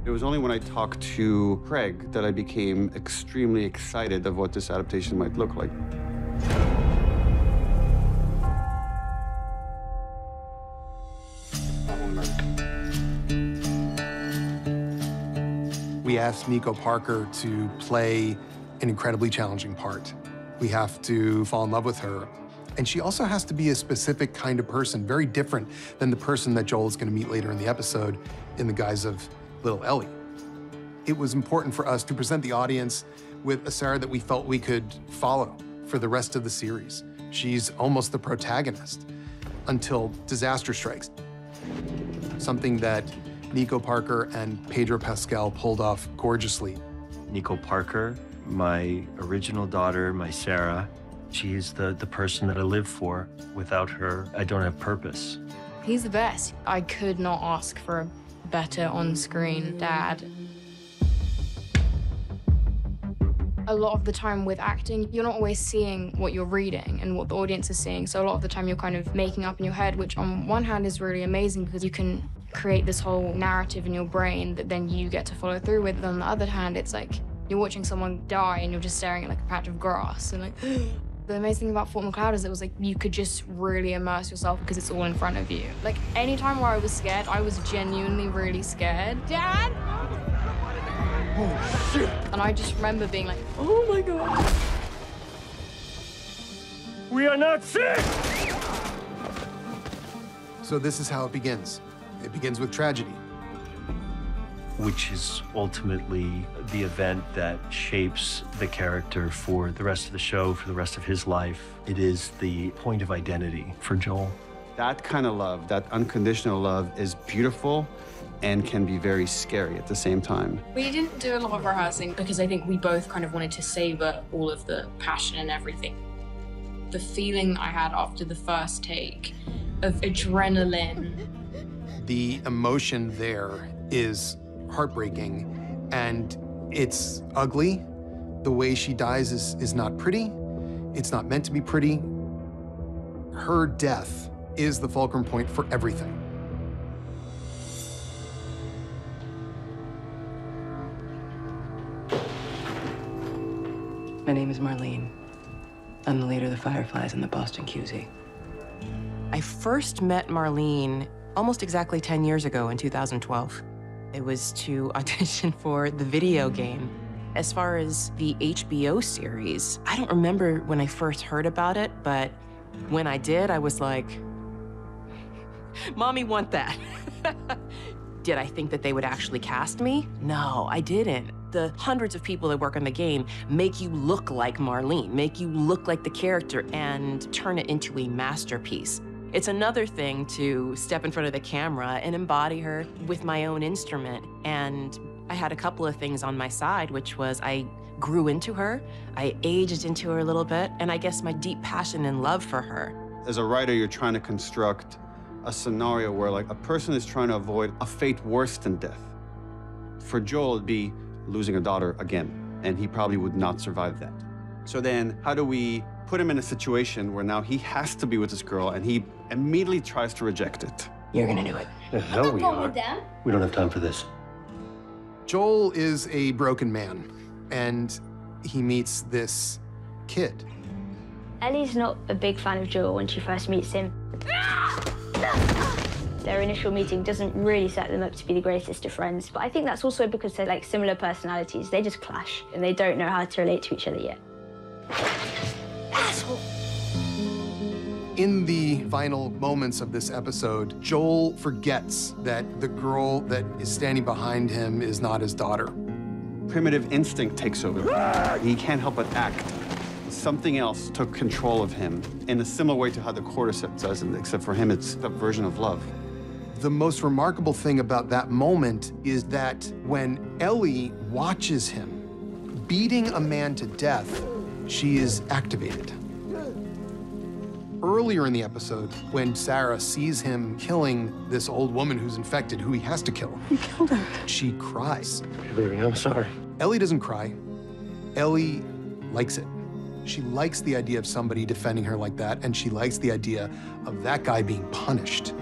It was only when I talked to Craig that I became extremely excited of what this adaptation might look like. We asked Nico Parker to play an incredibly challenging part. We have to fall in love with her. And she also has to be a specific kind of person, very different than the person that Joel is going to meet later in the episode in the guise of little Ellie. It was important for us to present the audience with a Sarah that we felt we could follow for the rest of the series. She's almost the protagonist until disaster strikes. Something that Nico Parker and Pedro Pascal pulled off gorgeously. Nico Parker, my original daughter, my Sarah, she's the person that I live for. Without her, I don't have purpose. He's the best. I could not ask for a better on-screen dad. A lot of the time with acting, you're not always seeing what you're reading and what the audience is seeing. So a lot of the time you're kind of making up in your head, which on one hand is really amazing because you can create this whole narrative in your brain that then you get to follow through with. But on the other hand, it's like you're watching someone die and you're just staring at like a patch of grass and like, the amazing thing about Fort McCloud is it was like you could just really immerse yourself because it's all in front of you. Like any time where I was scared, I was genuinely really scared. Dad? Oh, shit. And I just remember being like, oh my God. We are not sick! So this is how it begins. It begins with tragedy. Which is ultimately the event that shapes the character for the rest of the show, for the rest of his life. It is the point of identity for Joel. That kind of love, that unconditional love, is beautiful and can be very scary at the same time. We didn't do a lot of rehearsing because I think we both kind of wanted to savor all of the passion and everything. The feeling I had after the first take of adrenaline. The emotion there is heartbreaking, and it's ugly. The way she dies is not pretty. It's not meant to be pretty. Her death is the fulcrum point for everything. My name is Marlene. I'm the leader of the Fireflies in the Boston KULISY. I first met Marlene almost exactly 10 years ago in 2012. It was to audition for the video game. As far as the HBO series, I don't remember when I first heard about it, but when I did, I was like, Mommy want that. Did I think that they would actually cast me? No, I didn't. The hundreds of people that work on the game make you look like Marlene, make you look like the character and turn it into a masterpiece. It's another thing to step in front of the camera and embody her with my own instrument. And I had a couple of things on my side, which was I grew into her, I aged into her a little bit, and I guess my deep passion and love for her. As a writer, you're trying to construct a scenario where like a person is trying to avoid a fate worse than death. For Joel, it'd be losing a daughter again, and he probably would not survive that. So then how do we put him in a situation where now he has to be with this girl and he immediately tries to reject it? You're gonna do it. The hell we are. We don't have time for this. Joel is a broken man, and he meets this kid. Ellie's not a big fan of Joel when she first meets him. Their initial meeting doesn't really set them up to be the greatest of friends, but I think that's also because they're like similar personalities. They just clash, and they don't know how to relate to each other yet. Asshole! In the final moments of this episode, Joel forgets that the girl that is standing behind him is not his daughter. Primitive instinct takes over. He can't help but act. Something else took control of him in a similar way to how the cordyceps does, except for him, it's a version of love. The most remarkable thing about that moment is that when Ellie watches him beating a man to death, she is activated. Earlier in the episode, when Sarah sees him killing this old woman who's infected, who he has to kill, You killed her. she cries. Baby, I'm sorry. Ellie doesn't cry. Ellie likes it. She likes the idea of somebody defending her like that, and she likes the idea of that guy being punished.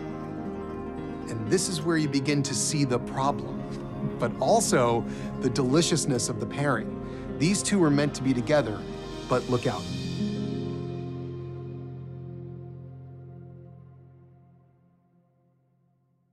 And this is where you begin to see the problem. but also the deliciousness of the pairing. These two are meant to be together, but look out.